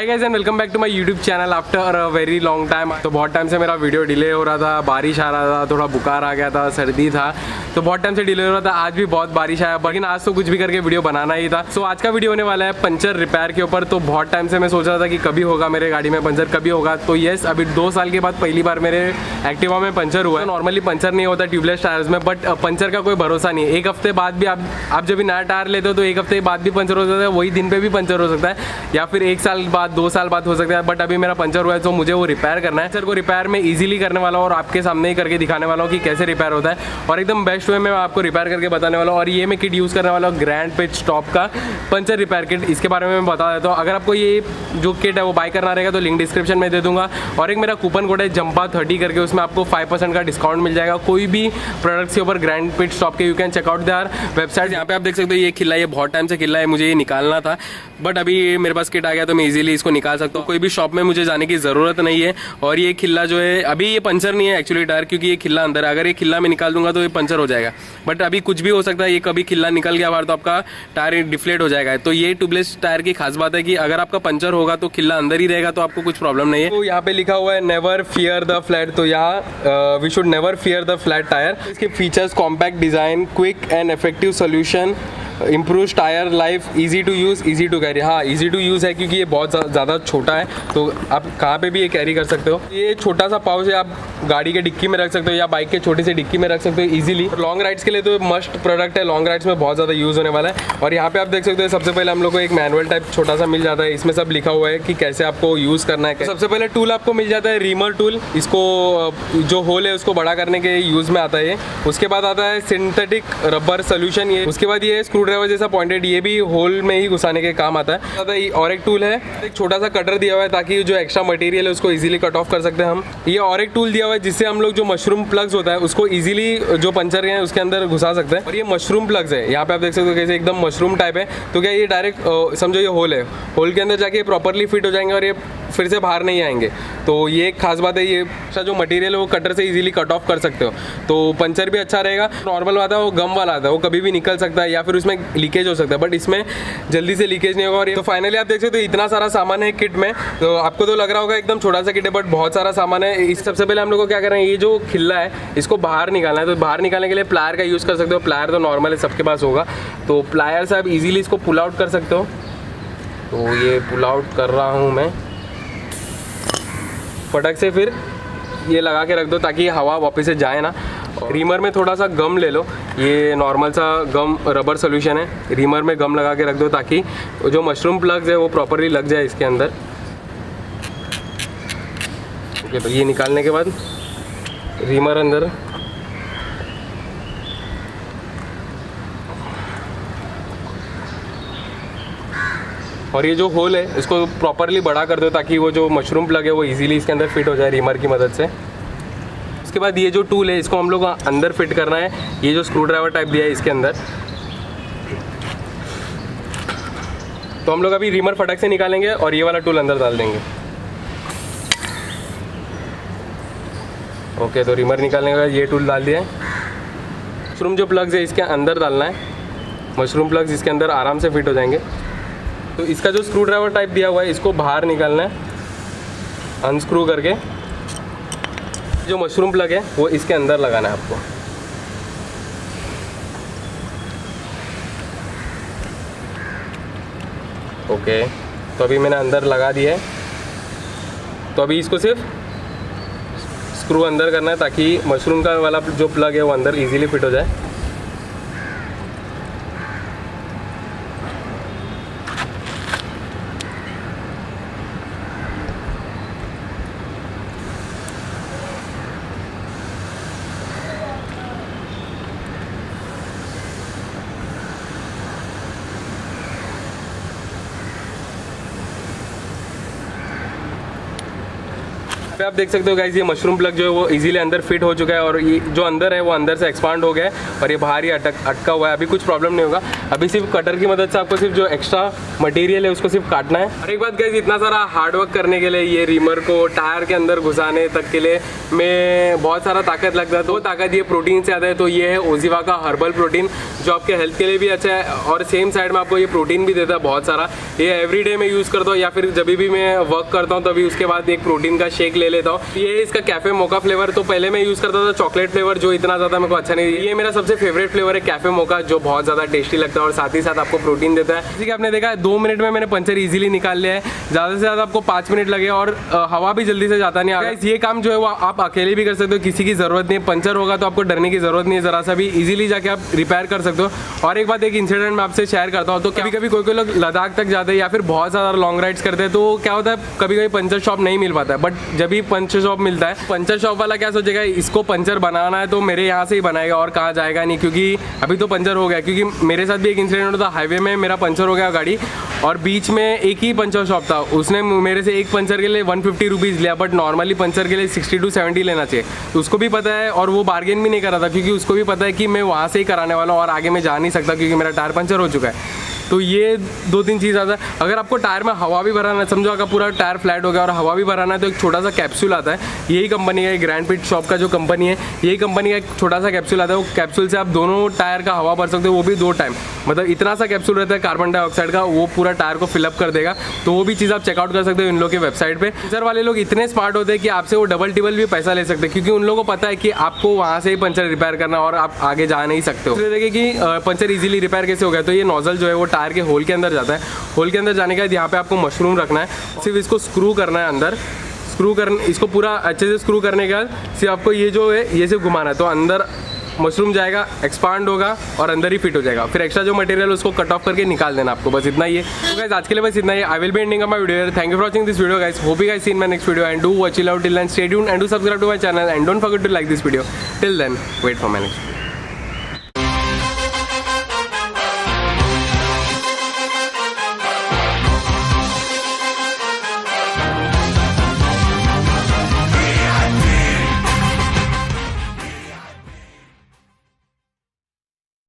Hi guys and welcome back to my YouTube channel after a very long time. तो बहुत time से मेरा video delay हो रहा था, बारिश आ रहा था, थोड़ा बुखार आ गया था, सर्दी था, तो बहुत टाइम से डिले हो रहा था। आज भी बहुत बारिश आया, लेकिन आज तो कुछ भी करके वीडियो बनाना ही था। सो आज का वीडियो होने वाला है पंचर रिपेयर के ऊपर। तो बहुत टाइम से मैं सोच रहा था कि कभी होगा मेरे गाड़ी में पंचर, कभी होगा। तो येस, अभी 2 साल के बाद पहली बार मेरे एक्टिवा में पंचर हुआ है। नॉर्मली पंचर नहीं होता ट्यूबलेस टायर्स में, बट पंचर का कोई भरोसा नहीं है। एक हफ्ते बाद भी आप जब भी नया टायर लेते हो तो एक हफ्ते बाद भी पंचर हो सकता है, वही दिन पे भी पंचर हो सकता है, या फिर 1 साल बाद 2 साल बाद हो सकता है। बट अभी मेरा पंचर हुआ है तो मुझे वो रिपेयर करना है। सर को रिपेयर मैं इजीली करने वाला हूँ और आपके सामने ही करके दिखाने वाला हूँ कि कैसे रिपेयर होता है, और एकदम बेस्ट वे में मैं आपको रिपेयर करके बताने वाला हूँ। और ये मैं किट यूज़ करने वाला हूँ ग्रैंडपिटस्टॉप का पंचर रिपेयर किट। इसके बारे में मैं बता देता हूँ। अगर आपको ये जो किट है वो बाय करना रहेगा तो लिंक डिस्क्रिप्शन में दे दूंगा। और एक मेरा कूपन कोड है Jhampa30 करके, उसमें आपको 5% का डिस्काउंट मिल जाएगा कोई भी प्रोडक्ट्स के ऊपर ग्रैंडपिटस्टॉप के। You can checkout their website. यहाँ पे आप देख सकते हो ये खिला, ये बहुत टाइम से खिला है, मुझे ये निकालना था, बट अभी मेरे पास किट आ गया तो मैं इजीली इसको निकाल सकता हूँ। कोई भी शॉप में मुझे जाने की ज़रूरत नहीं है। और ये खिल्ला जो है, अभी ये पंचर नहीं है एक्चुअली टायर, क्योंकि ये खिल्ला अंदर है। अगर ये खिल्ला मैं निकाल दूंगा तो ये पंचर हो जाएगा, बट अभी कुछ भी हो सकता है। ये कभी खिल्ला निकल गया बाहर तो आपका टायर डिफ्लेट हो जाएगा। तो ये ट्यूबलेस टायर की खास बात है कि अगर आपका पंचर होगा तो खिल्ला अंदर ही रहेगा, तो आपको कुछ प्रॉब्लम नहीं है। तो यहाँ पे लिखा हुआ है नेवर फियर द फ्लैट, तो यहाँ we should never fear the flat tyre. इसके features: compact design, quick and effective solution, improve tyre life, easy to use, easy to carry. हाँ, इजी टू यूज़ है क्योंकि ये बहुत ज़्यादा छोटा है, तो आप कहाँ पे भी ये कैरी कर सकते हो। ये छोटा सा पाउच है, आप गाड़ी के डिक्की में रख सकते हो या बाइक के छोटी सी डिक्की में रख सकते हो इजीली। लॉन्ग राइड्स के लिए तो मस्ट प्रोडक्ट है, लॉन्ग राइड्स में बहुत ज़्यादा यूज़ होने वाला है। और यहाँ पे आप देख सकते हो सबसे पहले हम लोग को एक मैनुअल टाइप छोटा सा मिल जाता है, इसमें सब लिखा हुआ है कि कैसे आपको यूज़ करना है। सबसे पहले टूल आपको मिल जाता है रीमर टूल, इसको जो होल है उसको बड़ा करने के यूज़ में आता है ये। उसके बाद आता है सिंथेटिक रबर सोल्यूशन ये। उसके बाद ये स्क्रू ड्राइवर जैसा पॉइंटेड, ये भी होल में ही घुसाने के काम आता है। और एक टूल है, एक छोटा सा कटर दिया हुआ है ताकि जो एक्स्ट्रा मटेरियल है उसको इजीली कट ऑफ कर सकते हैं हम। ये और एक टूल दिया हुआ है जिससे हम लोग जो मशरूम प्लग्स होता है उसको इजीली जो पंचर है उसके अंदर घुसा सकते हैं। और ये मशरूम प्लग्स है, यहाँ पे आप देख सकते हो कैसे एकदम मशरूम टाइप है। तो क्या ये डायरेक्ट समझो ये होल है, होल के अंदर जाके प्रॉपरली फिट हो जाएंगे और ये फिर से बाहर नहीं आएंगे। तो ये एक खास बात है, ये जो मटेरियल है वो कटर से इजीली कट ऑफ कर सकते हो, तो पंचर भी अच्छा रहेगा। नॉर्मल आता है वो गम वाला आता है, वो कभी भी निकल सकता है या फिर उसमें लीकेज हो सकता है, बट इसमें जल्दी से लीकेज नहीं होगा। और तो फाइनली आप देख सकते हो इतना सारा सामान है किट में। तो आपको तो लग रहा होगा एकदम छोटा सा किट है, बट बहुत सारा सामान है। इस सबसे पहले हम लोग को क्या करना है, ये जो खिल्ला है इसको बाहर निकालना है। तो बाहर निकालने के लिए प्लायर का यूज़ कर सकते हो। प्लायर तो नॉर्मल है, सबके पास होगा, तो प्लायर से आप इजीली इसको पुल आउट कर सकते हो। तो ये पुल आउट कर रहा हूँ मैं फटक से, फिर ये लगा के रख दो ताकि हवा वापस से जाए ना। रीमर में थोड़ा सा गम ले लो, ये नॉर्मल सा गम रबर सोल्यूशन है। रीमर में गम लगा के रख दो ताकि जो मशरूम प्लग्स है वो प्रॉपरली लग जाए इसके अंदर। ओके, तो ये निकालने के बाद रीमर अंदर, और ये जो होल है इसको प्रॉपरली बड़ा कर दो ताकि वो जो मशरूम प्लग है वो इजीली इसके अंदर फिट हो जाए रीमर की मदद से। उसके बाद ये जो टूल है इसको हम लोग अंदर फिट करना है। ये जो स्क्रू ड्राइवर टाइप दिया है इसके अंदर, तो हम लोग अभी रीमर फटक से निकालेंगे और ये वाला टूल अंदर डाल देंगे। ओके, तो रीमर निकालने के बाद ये टूल डाल दिया है। मशरूम जो प्लग्स है इसके अंदर डालना है, मशरूम प्लग्स इसके अंदर आराम से फिट हो जाएंगे। तो इसका जो स्क्रू ड्राइवर टाइप दिया हुआ है इसको बाहर निकालना है अनस्क्रू करके। जो मशरूम प्लग है वो इसके अंदर लगाना है आपको। ओके, तो अभी मैंने अंदर लगा दिया है। तो अभी इसको सिर्फ स्क्रू अंदर करना है ताकि मशरूम का वाला जो प्लग है वो अंदर इजीली फिट हो जाए। पे आप देख सकते हो गाइस, ये मशरूम प्लग जो है वो इजीली अंदर फिट हो चुका है और ये जो अंदर है वो अंदर से एक्सपांड हो गया है और ये बाहर ही अटका हुआ है। अभी कुछ प्रॉब्लम नहीं होगा। अभी सिर्फ कटर की मदद से आपको सिर्फ जो एक्स्ट्रा मटेरियल है उसको सिर्फ काटना है। और एक बात गाइस, इतना सारा हार्डवर्क करने के लिए ये रिमर को टायर के अंदर घुसाने तक के लिए में बहुत सारा ताकत लगता है। तो वो ताकत ये प्रोटीन से आता है। तो ये है ओजिवा का हर्बल प्रोटीन जो आपके हेल्थ के लिए भी अच्छा है और सेम साइड में आपको ये प्रोटीन भी देता है बहुत सारा। ये एवरीडे में यूज़ करता हूँ या फिर जब भी मैं वर्क करता हूँ तभी उसके बाद एक प्रोटीन का शेक ले लेता हूँ। ये इसका कैफे मोका फ्लेवर। तो पहले मैं यूज़ करता था चॉकलेट फ्लेवर जो इतना ज़्यादा मेरे को अच्छा नहीं। ये मेरा सबसे फेवरेट फ्लेवर है कैफे मोका जो बहुत ज़्यादा टेस्टी लगता है और साथ ही साथ आपको प्रोटीन देता है। जैसे कि आपने देखा है 2 मिनट में मैंने पंचर इजीली निकाल लिया है। ज़्यादा से ज़्यादा आपको 5 मिनट लगे और हवा भी जल्दी से जाता नहीं है। ये काम जो है वो आप अकेले भी कर सकते हो, किसी की ज़रूरत नहीं है। पंचर होगा तो आपको डरने की ज़रूरत नहीं है, ज़रा सा भी इजीली जाके आप रिपेयर कर सकते हो। और एक बात, एक इंसिडेंट मैं आपसे शेयर करता हूँ। तो कभी कभी कोई लोग लद्दाख तक जाते हैं या फिर बहुत ज़्यादा लॉन्ग राइड्स करते हैं तो क्या होता है कभी कभी पंचर शॉप नहीं मिल पाता है। बट जब भी पंचर शॉप मिलता है, पंचर शॉप वाला क्या सोचेगा इसको पंचर बनाना है तो मेरे यहाँ से ही बनाएगा और कहाँ जाएगा नहीं, क्योंकि अभी तो पंचर हो गया। क्योंकि मेरे साथ भी एक इंसिडेंट होता, हाईवे में मेरा पंचर हो गया गाड़ी और बीच में एक ही पंचर शॉप था। उसने मेरे से एक पंचर के लिए 150 रुपीज़ लिया, बट नॉर्मली पंचर के लिए 60 to 70 लेना चाहिए। तो उसको भी पता है और वो बार्गेन भी नहीं कर रहा था क्योंकि उसको भी पता है कि मैं वहाँ से ही कराने वाला हूँ और आगे मैं जा नहीं सकता क्योंकि मेरा टायर पंचर हो चुका है। तो ये 2-3 चीज़ आता है। अगर आपको टायर में हवा भी भराना है, समझो अगर पूरा टायर फ्लैट हो गया और हवा भी भराना है तो एक छोटा सा कैप्सूल आता है। यही कंपनी है, ग्रैंडपिटस्टॉप का जो कंपनी है, यही कंपनी का एक छोटा सा कैप्सूल आता है। वो कैप्सूल से आप दोनों टायर का हवा भर सकते हो, वो भी 2 टाइम। मतलब इतना सा कैप्सूल रहता है कार्बन डाइऑक्साइड का, वो पूरा टायर को फिलअप कर देगा। तो वो भी चीज़ आप चेकआउट कर सकते हो इन लोगों के वेबसाइट पे। पंचर वाले लोग इतने स्मार्ट होते हैं कि आपसे वो डबल टिबल भी पैसा ले सकते हैं क्योंकि उन लोगों को पता है कि आपको वहाँ से ही पंचर रिपेयर करना और आप आगे जा नहीं सकते हो। देखिए कि पंचर इजीली रिपेयर कैसे हो गया। तो ये नोजल जो है वो टायर के होल के अंदर जाता है। होल के अंदर जाने के बाद यहाँ पे आपको मशरूम रखना है, सिर्फ इसको स्क्रू करना है अंदर। इसको पूरा अच्छे से स्क्रू करने के बाद सिर्फ आपको ये जो है ये सिर्फ घुमाना है तो अंदर मशरूम जाएगा, एक्सपांड होगा और अंदर ही फिट हो जाएगा। फिर एक्स्ट्रा जो मटेरियल उसको कट ऑफ करके निकाल देना आपको, बस इतना ही है। तो गाइस आज के लिए बस इतना ही। I will be ending my video. Thank you for watching this video guys. Hope you guys see in my next video and do watch it out till then, stay tuned and do subscribe to my channel and don't forget to like this video. Till then wait for my next.